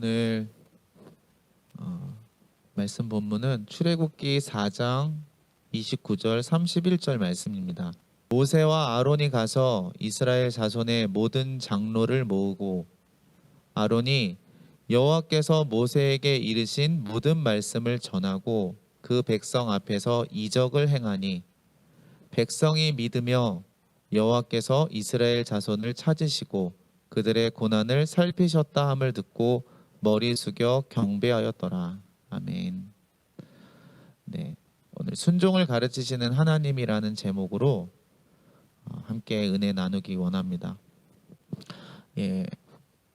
오늘 말씀 본문은 출애굽기 4장 29절 31절 말씀입니다. 모세와 아론이 가서 이스라엘 자손의 모든 장로를 모으고 아론이 여호와께서 모세에게 이르신 모든 말씀을 전하고 그 백성 앞에서 이적을 행하니 백성이 믿으며 여호와께서 이스라엘 자손을 찾으시고 그들의 고난을 살피셨다 함을 듣고 머리 숙여 경배하였더라. 아멘. 네, 오늘 순종을 가르치시는 하나님이라는 제목으로 함께 은혜 나누기 원합니다. 예,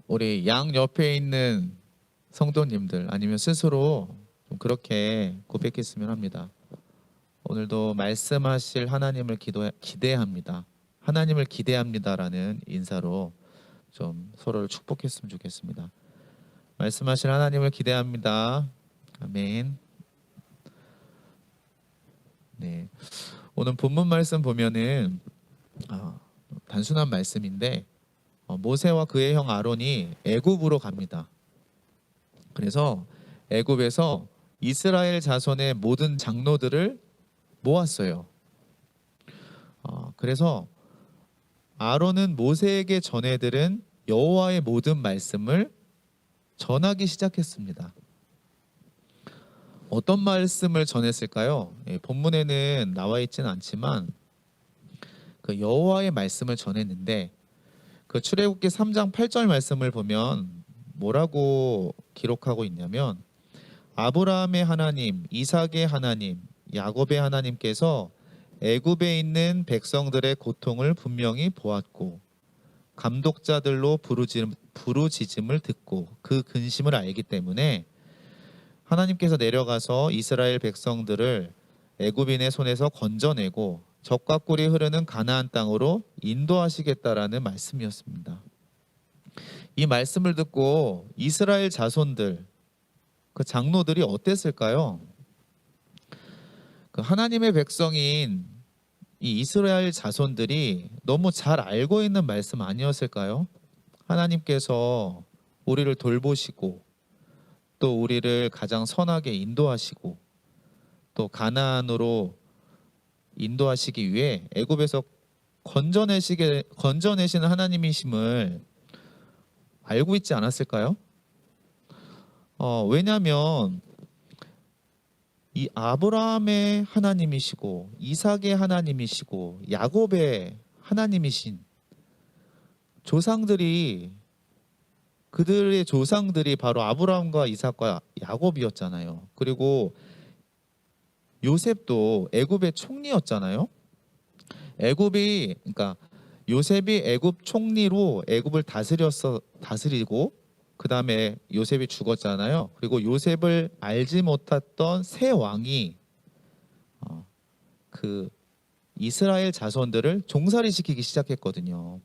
우리 양 옆에 있는 성도님들 아니면 스스로 좀 그렇게 고백했으면 합니다. 오늘도 말씀하실 하나님을 기대합니다. 하나님을 기대합니다라는 인사로 좀 서로를 축복했으면 좋겠습니다. 말씀하실 하나님을 기대합니다. 아멘. 네, 오늘 본문 말씀 보면은 단순한 말씀인데 모세와 그의 형 아론이 애굽으로 갑니다. 그래서 애굽에서 이스라엘 자손의 모든 장로들을 모았어요. 그래서 아론은 모세에게 전해들은 여호와의 모든 말씀을 전하기 시작했습니다. 어떤 말씀을 전했을까요? 본문에는 나와 있지는 않지만 그 여호와의 말씀을 전했는데 그 출애굽기 3장 8절 말씀을 보면 뭐라고 기록하고 있냐면 아브라함의 하나님, 이삭의 하나님, 야곱의 하나님께서 애굽에 있는 백성들의 고통을 분명히 보았고 감독자들로 부르짖음을 듣고 그 근심을 알기 때문에 하나님께서 내려가서 이스라엘 백성들을 애굽인의 손에서 건져내고 젖과 꿀이 흐르는 가나안 땅으로 인도하시겠다라는 말씀이었습니다. 이 말씀을 듣고 이스라엘 자손들, 그 장로들이 어땠을까요? 그 하나님의 백성인 이 이스라엘 자손들이 너무 잘 알고 있는 말씀 아니었을까요? 하나님께서 우리를 돌보시고 또 우리를 가장 선하게 인도하시고 또 가나안으로 인도하시기 위해 애굽에서 건져내시는 하나님이심을 알고 있지 않았을까요? 왜냐하면 이 아브라함의 하나님이시고 이삭의 하나님이시고 야곱의 하나님이신 그들의 조상들이 바로 아브라함과 이삭과 야곱이었잖아요. 그리고 요셉도 애굽의 총리였잖아요. 그러니까 요셉이 애굽 총리로 애굽을 다스리고 그 다음에 요셉이 죽었잖아요. 그리고 요셉을 알지 못했던 새 왕이 그 이스라엘 자손들을 종살이 시키기 시작했거든요.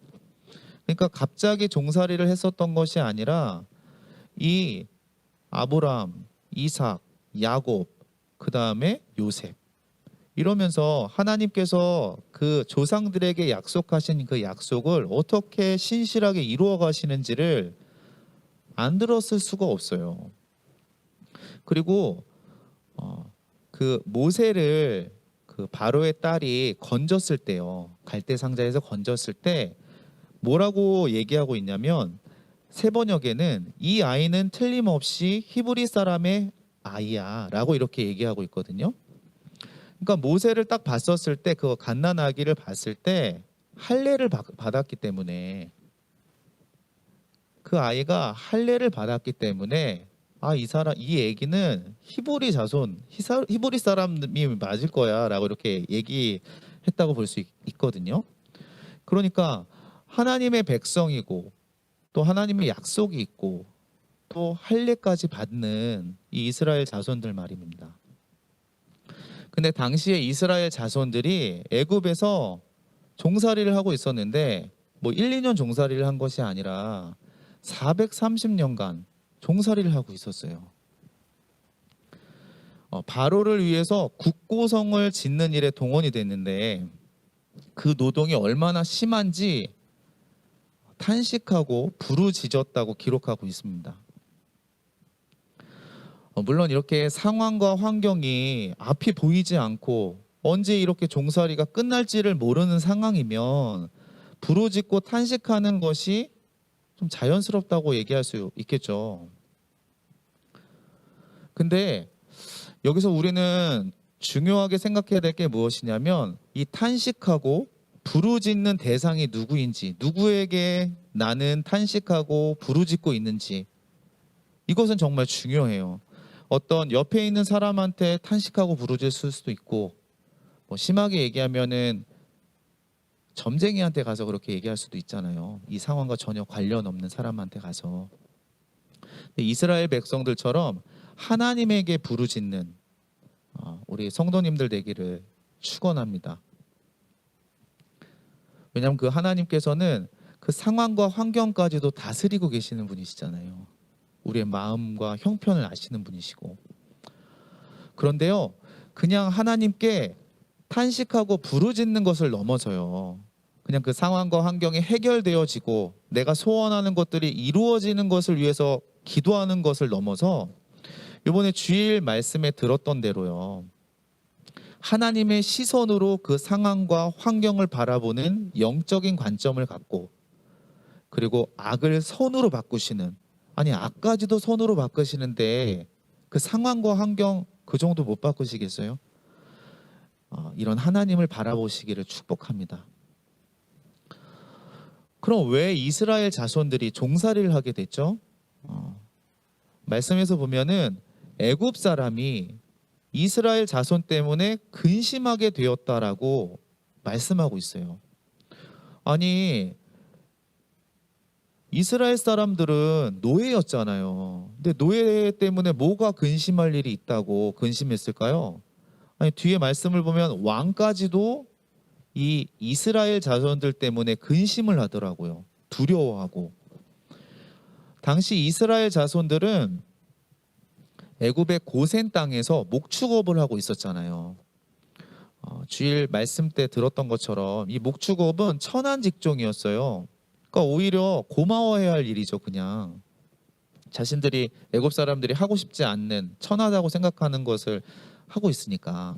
그러니까 갑자기 종살이를 했었던 것이 아니라 이 아브라함, 이삭, 야곱, 그 다음에 요셉 이러면서 하나님께서 그 조상들에게 약속하신 그 약속을 어떻게 신실하게 이루어 가시는지를 안 들었을 수가 없어요. 그리고 그 모세를 그 바로의 딸이 건졌을 때요, 갈대 상자에서 건졌을 때 뭐라고 얘기하고 있냐면 새 번역에는 이 아이는 틀림없이 히브리 사람의 아이야 라고 이렇게 얘기하고 있거든요. 그러니까 모세를 딱 봤었을 때 그 갓난 아기를 봤을 때 할례를 받았기 때문에 그 아이가 할례를 받았기 때문에 이 아기는 히브리 자손, 히브리 사람이 맞을 거야라고 이렇게 얘기했다고 볼 수 있거든요. 그러니까 하나님의 백성이고 또 하나님의 약속이 있고 또 할례까지 받는 이 이스라엘 자손들 말입니다. 근데 당시에 이스라엘 자손들이 애굽에서 종살이를 하고 있었는데 뭐 1, 2년 종살이를 한 것이 아니라 430년간 종살이를 하고 있었어요. 바로를 위해서 국고성을 짓는 일에 동원이 됐는데 그 노동이 얼마나 심한지 탄식하고 부르짖었다고 기록하고 있습니다. 물론 이렇게 상황과 환경이 앞이 보이지 않고 언제 이렇게 종살이가 끝날지를 모르는 상황이면 부르짖고 탄식하는 것이 좀 자연스럽다고 얘기할 수 있겠죠. 근데 여기서 우리는 중요하게 생각해야 될 게 무엇이냐면 이 탄식하고 부르짖는 대상이 누구인지, 누구에게 나는 탄식하고 부르짖고 있는지, 이것은 정말 중요해요. 어떤 옆에 있는 사람한테 탄식하고 부르짖을 수도 있고, 심하게 얘기하면은 점쟁이한테 가서 그렇게 얘기할 수도 있잖아요. 이 상황과 전혀 관련 없는 사람한테 가서. 이스라엘 백성들처럼 하나님에게 부르짖는 우리 성도님들 되기를 축원합니다. 왜냐하면 그 하나님께서는 그 상황과 환경까지도 다스리고 계시는 분이시잖아요. 우리의 마음과 형편을 아시는 분이시고. 그런데요, 그냥 하나님께 탄식하고 부르짖는 것을 넘어서요, 그냥 그 상황과 환경이 해결되어지고 내가 소원하는 것들이 이루어지는 것을 위해서 기도하는 것을 넘어서 이번에 주일 말씀에 들었던 대로요, 하나님의 시선으로 그 상황과 환경을 바라보는 영적인 관점을 갖고, 그리고 악을 선으로 바꾸시는, 아니 악까지도 선으로 바꾸시는데 그 상황과 환경 그 정도 못 바꾸시겠어요? 이런 하나님을 바라보시기를 축복합니다. 그럼 왜 이스라엘 자손들이 종살이를 하게 됐죠? 말씀에서 보면은 애굽 사람이 이스라엘 자손 때문에 근심하게 되었다라고 말씀하고 있어요. 아니, 이스라엘 사람들은 노예였잖아요. 근데 노예 때문에 뭐가 근심할 일이 있다고 근심했을까요? 아니, 뒤에 말씀을 보면 왕까지도 이 이스라엘 자손들 때문에 근심을 하더라고요. 두려워하고. 당시 이스라엘 자손들은 애굽의 고센 땅에서 목축업을 하고 있었잖아요. 주일 말씀 때 들었던 것처럼 이 목축업은 천한 직종이었어요. 그러니까 오히려 고마워해야 할 일이죠. 그냥 자신들이 애굽 사람들이 하고 싶지 않는 천하다고 생각하는 것을 하고 있으니까.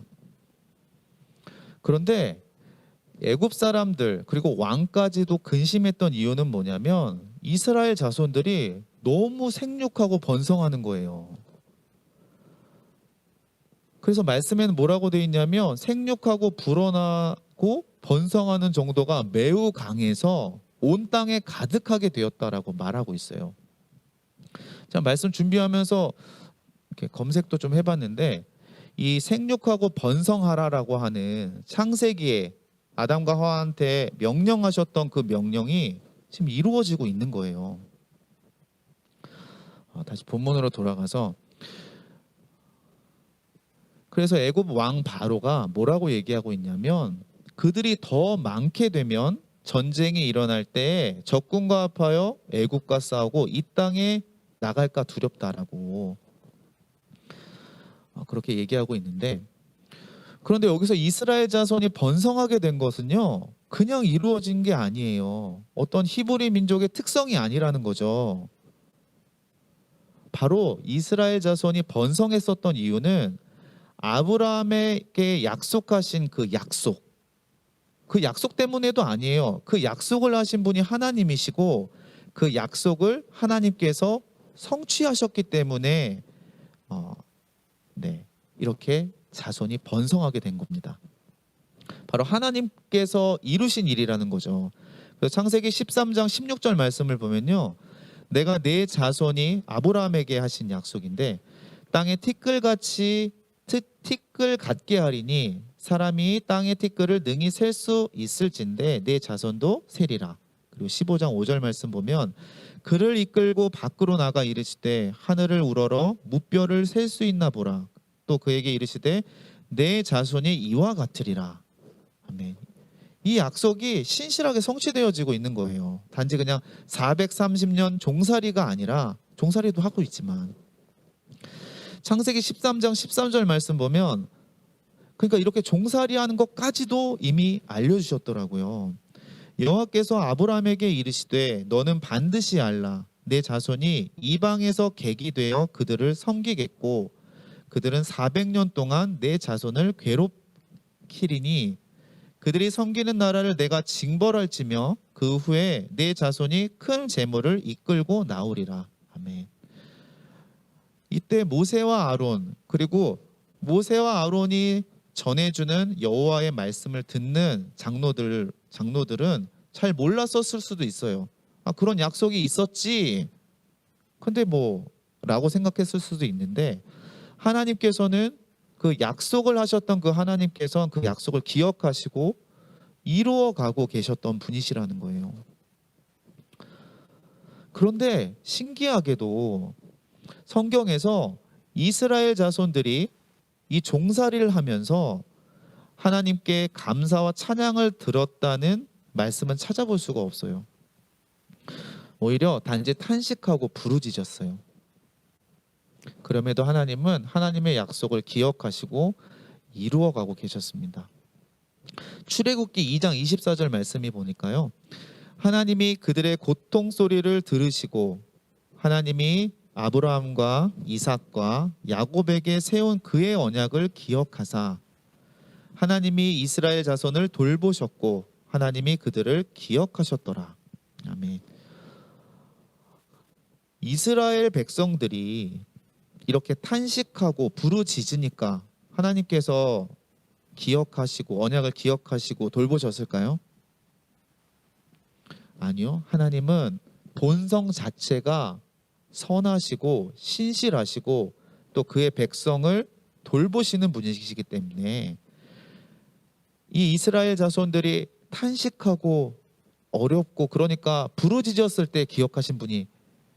그런데 애굽 사람들 그리고 왕까지도 근심했던 이유는 뭐냐면 이스라엘 자손들이 너무 생육하고 번성하는 거예요. 그래서 말씀에는 뭐라고 되어 있냐면 생육하고 불어나고 번성하는 정도가 매우 강해서 온 땅에 가득하게 되었다라고 말하고 있어요. 자, 말씀 준비하면서 이렇게 검색도 좀 해봤는데 이 생육하고 번성하라라고 하는 창세기에 아담과 하와한테 명령하셨던 그 명령이 지금 이루어지고 있는 거예요. 다시 본문으로 돌아가서, 그래서 애굽 왕 바로가 뭐라고 얘기하고 있냐면 그들이 더 많게 되면 전쟁이 일어날 때 적군과 합하여 애굽과 싸우고 이 땅에 나갈까 두렵다라고 그렇게 얘기하고 있는데, 그런데 여기서 이스라엘 자손이 번성하게 된 것은요, 그냥 이루어진 게 아니에요. 어떤 히브리 민족의 특성이 아니라는 거죠. 바로 이스라엘 자손이 번성했었던 이유는 아브라함에게 약속하신 그 약속 때문에도 아니에요. 그 약속을 하신 분이 하나님이시고 그 약속을 하나님께서 성취하셨기 때문에 이렇게 자손이 번성하게 된 겁니다. 바로 하나님께서 이루신 일이라는 거죠. 그래서 창세기 13장 16절 말씀을 보면요, 내가 내 자손이 아브라함에게 하신 약속인데 땅에 티끌 같게 하리니 사람이 땅의 티끌을 능히 셀 수 있을진데 내 자손도 세리라. 그리고 15장 5절 말씀 보면 그를 이끌고 밖으로 나가 이르시되 하늘을 우러러 무뼈를 셀 수 있나 보라. 또 그에게 이르시되 내 자손이 이와 같으리라. 아멘. 이 약속이 신실하게 성취되어지고 있는 거예요. 단지 그냥 430년 종살이가 아니라, 종살이도 하고 있지만, 창세기 13장 13절 말씀 보면 그러니까 이렇게 종살이하는 것까지도 이미 알려주셨더라고요. 여호와께서 아브라함에게 이르시되 너는 반드시 알라. 내 자손이 이방에서 객이 되어 그들을 섬기겠고 그들은 400년 동안 내 자손을 괴롭히리니 그들이 섬기는 나라를 내가 징벌할지며 그 후에 내 자손이 큰 재물을 이끌고 나오리라. 아멘. 이때 모세와 아론, 그리고 모세와 아론이 전해주는 여호와의 말씀을 듣는 장로들은 잘 몰랐었을 수도 있어요. 아, 그런 약속이 있었지. 근데 뭐 라고 생각했을 수도 있는데, 하나님께서는 그 약속을 하셨던 그 하나님께서는 그 약속을 기억하시고 이루어가고 계셨던 분이시라는 거예요. 그런데 신기하게도 성경에서 이스라엘 자손들이 이 종살이를 하면서 하나님께 감사와 찬양을 들었다는 말씀은 찾아볼 수가 없어요. 오히려 단지 탄식하고 부르짖었어요. 그럼에도 하나님은 하나님의 약속을 기억하시고 이루어가고 계셨습니다. 출애굽기 2장 24절 말씀이 보니까요, 하나님이 그들의 고통 소리를 들으시고 하나님이 아브라함과 이삭과 야곱에게 세운 그의 언약을 기억하사 하나님이 이스라엘 자손을 돌보셨고 하나님이 그들을 기억하셨더라. 아멘. 이스라엘 백성들이 이렇게 탄식하고 부르짖으니까 하나님께서 기억하시고 언약을 기억하시고 돌보셨을까요? 아니요. 하나님은 본성 자체가 선하시고 신실하시고 또 그의 백성을 돌보시는 분이시기 때문에 이 이스라엘 자손들이 탄식하고 어렵고 그러니까 부르짖었을 때 기억하신 분이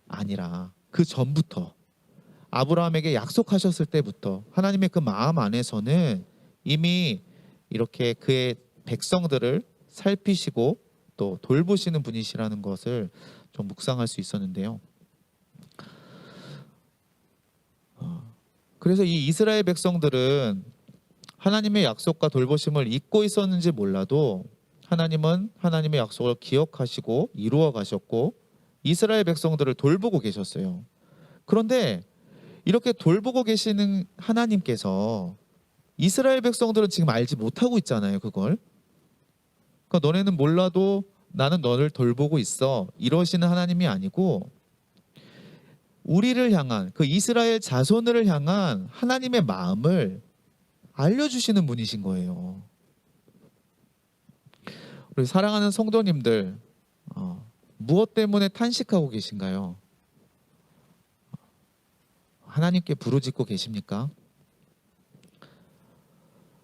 아니라 그 전부터 아브라함에게 약속하셨을 때부터 하나님의 그 마음 안에서는 이미 이렇게 그의 백성들을 살피시고 또 돌보시는 분이시라는 것을 좀 묵상할 수 있었는데요. 그래서 이 이스라엘 백성들은 하나님의 약속과 돌보심을 잊고 있었는지 몰라도 하나님은 하나님의 약속을 기억하시고 이루어 가셨고 이스라엘 백성들을 돌보고 계셨어요. 그런데 이렇게 돌보고 계시는 하나님께서 이스라엘 백성들은 지금 알지 못하고 있잖아요, 그걸. 그러니까 너네는 몰라도 나는 너를 돌보고 있어, 이러시는 하나님이 아니고 우리를 향한, 그 이스라엘 자손을 향한 하나님의 마음을 알려주시는 분이신 거예요. 우리 사랑하는 성도님들, 무엇 때문에 탄식하고 계신가요? 하나님께 부르짖고 계십니까?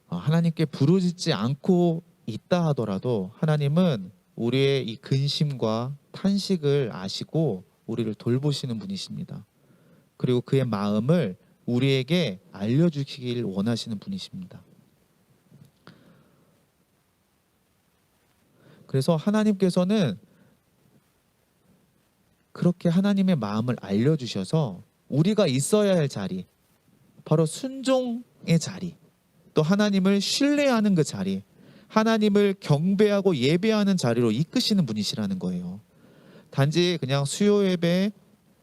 하나님께 부르짖지 않고 있다 하더라도 하나님은 우리의 이 근심과 탄식을 아시고 우리를 돌보시는 분이십니다. 그리고 그의 마음을 우리에게 알려주시길 원하시는 분이십니다. 그래서 하나님께서는 그렇게 하나님의 마음을 알려주셔서 우리가 있어야 할 자리, 바로 순종의 자리, 또 하나님을 신뢰하는 그 자리, 하나님을 경배하고 예배하는 자리로 이끄시는 분이시라는 거예요. 단지 그냥 수요 예배,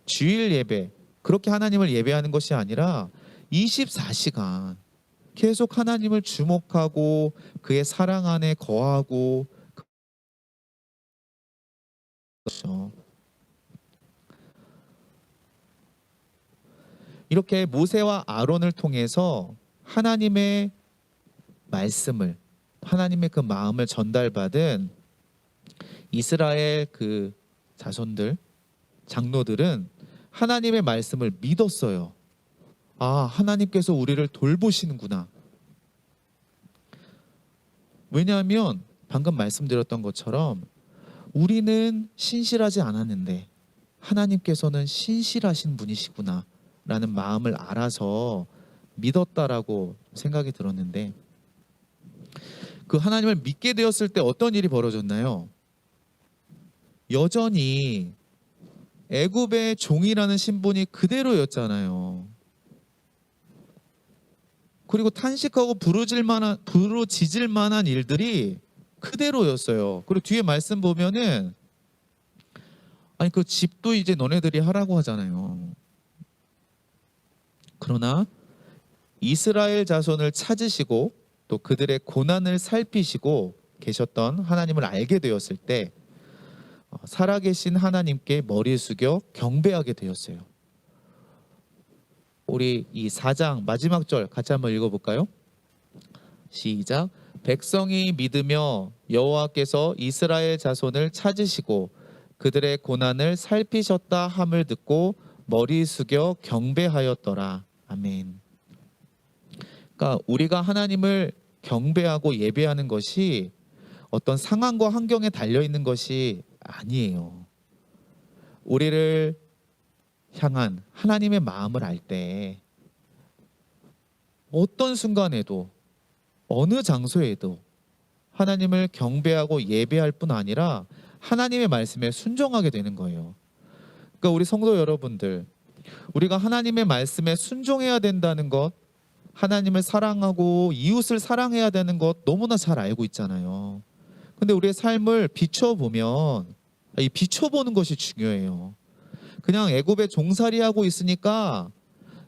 주일 예배, 그렇게 하나님을 예배하는 것이 아니라 24시간 계속 하나님을 주목하고 그의 사랑 안에 거하고, 그렇죠. 이렇게 모세와 아론을 통해서 하나님의 말씀을, 하나님의 그 마음을 전달받은 이스라엘 그 자손들, 장로들은 하나님의 말씀을 믿었어요. 아, 하나님께서 우리를 돌보시는구나. 왜냐하면 방금 말씀드렸던 것처럼 우리는 신실하지 않았는데 하나님께서는 신실하신 분이시구나 라는 마음을 알아서 믿었다라고 생각이 들었는데, 그 하나님을 믿게 되었을 때 어떤 일이 벌어졌나요? 여전히 애굽의 종이라는 신분이 그대로였잖아요. 그리고 탄식하고 부르짖을 만한 일들이 그대로였어요. 그리고 뒤에 말씀 보면은 아니 그 집도 이제 너네들이 하라고 하잖아요. 그러나 이스라엘 자손을 찾으시고 또 그들의 고난을 살피시고 계셨던 하나님을 알게 되었을 때 살아계신 하나님께 머리 숙여 경배하게 되었어요. 우리 이 4장 마지막 절 같이 한번 읽어볼까요? 시작. 백성이 믿으며 여호와께서 이스라엘 자손을 찾으시고 그들의 고난을 살피셨다 함을 듣고 머리 숙여 경배하였더라. 아멘. 그러니까 우리가 하나님을 경배하고 예배하는 것이 어떤 상황과 환경에 달려 있는 것이 아니에요. 우리를 향한 하나님의 마음을 알 때 어떤 순간에도 어느 장소에도 하나님을 경배하고 예배할 뿐 아니라 하나님의 말씀에 순종하게 되는 거예요. 그러니까 우리 성도 여러분들, 우리가 하나님의 말씀에 순종해야 된다는 것, 하나님을 사랑하고 이웃을 사랑해야 되는 것 너무나 잘 알고 있잖아요. 근데 우리의 삶을 비춰보면 이 비춰보는 것이 중요해요. 그냥 애굽에 종살이하고 있으니까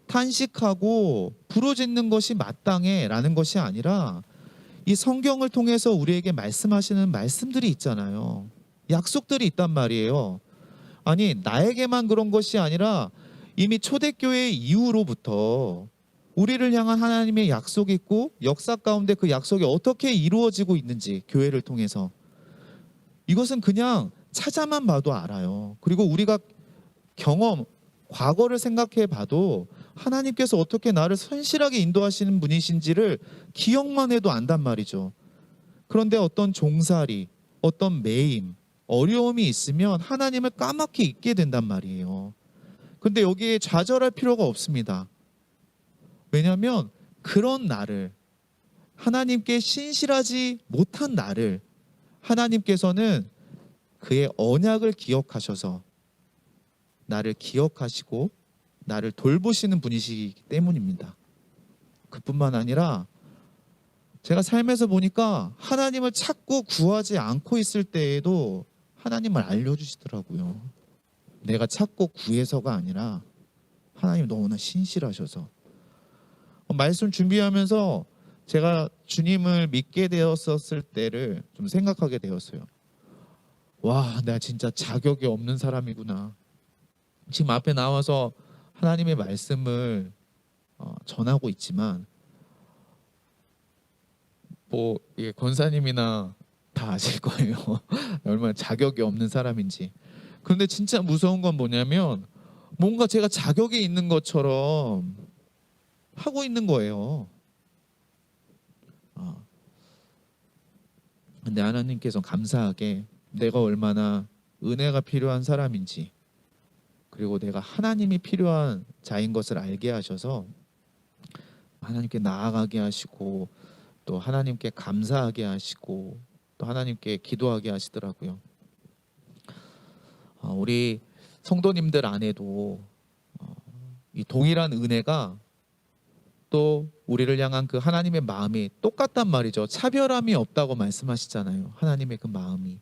탄식하고 부르짖는 것이 마땅해라는 것이 아니라 이 성경을 통해서 우리에게 말씀하시는 말씀들이 있잖아요. 약속들이 있단 말이에요. 아니 나에게만 그런 것이 아니라 이미 초대교회 이후로부터 우리를 향한 하나님의 약속이 있고 역사 가운데 그 약속이 어떻게 이루어지고 있는지 교회를 통해서 이것은 그냥 찾아만 봐도 알아요. 그리고 우리가 과거를 생각해 봐도 하나님께서 어떻게 나를 선실하게 인도하시는 분이신지를 기억만 해도 안단 말이죠. 그런데 어떤 종살이, 어떤 매임, 어려움이 있으면 하나님을 까맣게 잊게 된단 말이에요. 근데 여기에 좌절할 필요가 없습니다. 왜냐하면 그런 나를, 하나님께 신실하지 못한 나를 하나님께서는 그의 언약을 기억하셔서 나를 기억하시고 나를 돌보시는 분이시기 때문입니다. 그뿐만 아니라 제가 삶에서 보니까 하나님을 찾고 구하지 않고 있을 때에도 하나님을 알려주시더라고요. 내가 찾고 구해서가 아니라 하나님 너무나 신실하셔서. 말씀 준비하면서 제가 주님을 믿게 되었었을 때를 좀 생각하게 되었어요. 와, 내가 진짜 자격이 없는 사람이구나. 지금 앞에 나와서 하나님의 말씀을 전하고 있지만 뭐 이게 권사님이나 다 아실 거예요. 얼마나 자격이 없는 사람인지. 그런데 진짜 무서운 건 뭐냐면 뭔가 제가 자격이 있는 것처럼 하고 있는 거예요. 근데 하나님께서 감사하게 내가 얼마나 은혜가 필요한 사람인지 그리고 내가 하나님이 필요한 자인 것을 알게 하셔서 하나님께 나아가게 하시고 또 하나님께 감사하게 하시고 또 하나님께 기도하게 하시더라고요. 우리 성도님들 안에도 이 동일한 은혜가 또 우리를 향한 그 하나님의 마음이 똑같단 말이죠. 차별함이 없다고 말씀하시잖아요. 하나님의 그 마음이.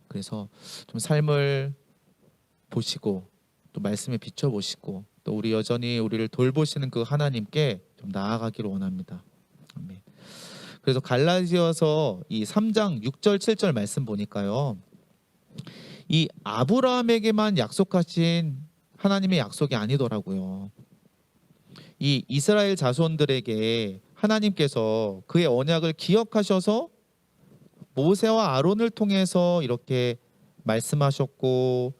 그래서 좀 삶을 보시고 또 말씀에 비춰보시고 또 우리 여전히 우리를 돌보시는 그 하나님께 좀 나아가기를 원합니다. 아멘. 그래서 갈라디아서 이 3장 6절 7절 말씀 보니까요. 이 아브라함에게만 약속하신 하나님의 약속이 아니더라고요. 이 이스라엘 자손들에게 하나님께서 그의 언약을 기억하셔서 모세와 아론을 통해서 이렇게 말씀하셨고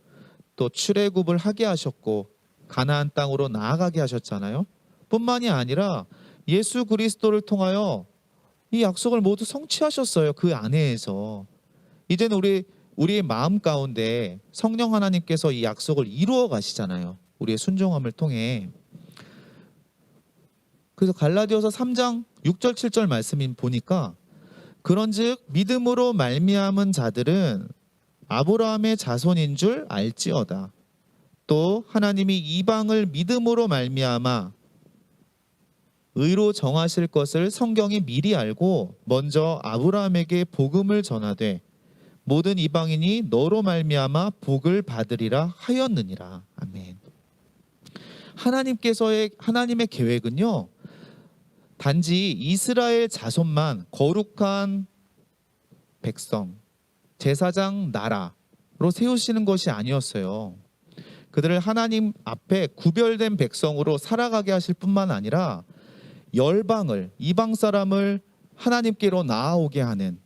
또 출애굽을 하게 하셨고 가나안 땅으로 나아가게 하셨잖아요. 뿐만이 아니라 예수 그리스도를 통하여 이 약속을 모두 성취하셨어요. 그 안에서 이제는 우리의 마음 가운데 성령 하나님께서 이 약속을 이루어 가시잖아요. 우리의 순종함을 통해. 그래서 갈라디아서 3장 6절 7절 말씀인 보니까 그런즉 믿음으로 말미암은 자들은 아브라함의 자손인 줄 알지어다. 또 하나님이 이방을 믿음으로 말미암아 의로 정하실 것을 성경이 미리 알고 먼저 아브라함에게 복음을 전하되 모든 이방인이 너로 말미암아 복을 받으리라 하였느니라. 아멘. 하나님의 계획은요, 단지 이스라엘 자손만 거룩한 백성, 제사장 나라로 세우시는 것이 아니었어요. 그들을 하나님 앞에 구별된 백성으로 살아가게 하실 뿐만 아니라 열방을, 이방 사람을 하나님께로 나아오게 하는,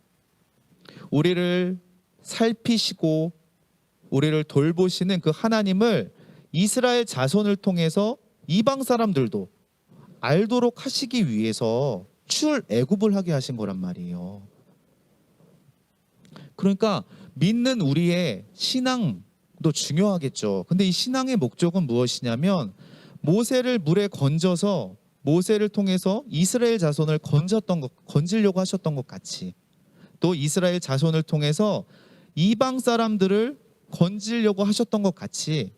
우리를 살피시고 우리를 돌보시는 그 하나님을 이스라엘 자손을 통해서 이방 사람들도 알도록 하시기 위해서 출애굽을 하게 하신 거란 말이에요. 그러니까 믿는 우리의 신앙도 중요하겠죠. 근데 이 신앙의 목적은 무엇이냐면, 모세를 물에 건져서 모세를 통해서 이스라엘 자손을 건지려고 하셨던 것 같이, 또 이스라엘 자손을 통해서 이방 사람들을 건지려고 하셨던 것 같이,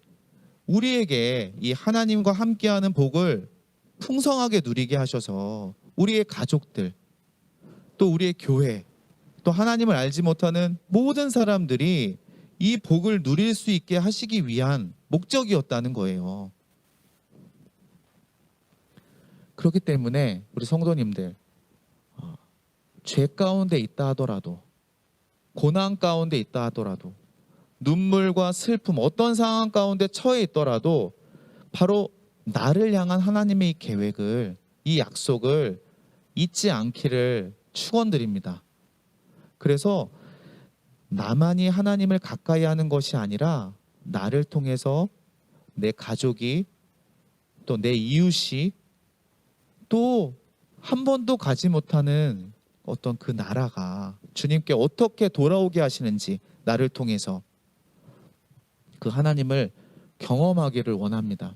우리에게 이 하나님과 함께하는 복을 풍성하게 누리게 하셔서 우리의 가족들, 또 우리의 교회, 또 하나님을 알지 못하는 모든 사람들이 이 복을 누릴 수 있게 하시기 위한 목적이었다는 거예요. 그렇기 때문에 우리 성도님들, 죄 가운데 있다 하더라도, 고난 가운데 있다 하더라도, 눈물과 슬픔, 어떤 상황 가운데 처해 있더라도 바로 나를 향한 하나님의 이 계획을, 이 약속을 잊지 않기를 축원드립니다. 그래서 나만이 하나님을 가까이 하는 것이 아니라 나를 통해서 내 가족이, 또 내 이웃이, 또 한 번도 가지 못하는 어떤 그 나라가 주님께 어떻게 돌아오게 하시는지, 나를 통해서 그 하나님을 경험하기를 원합니다.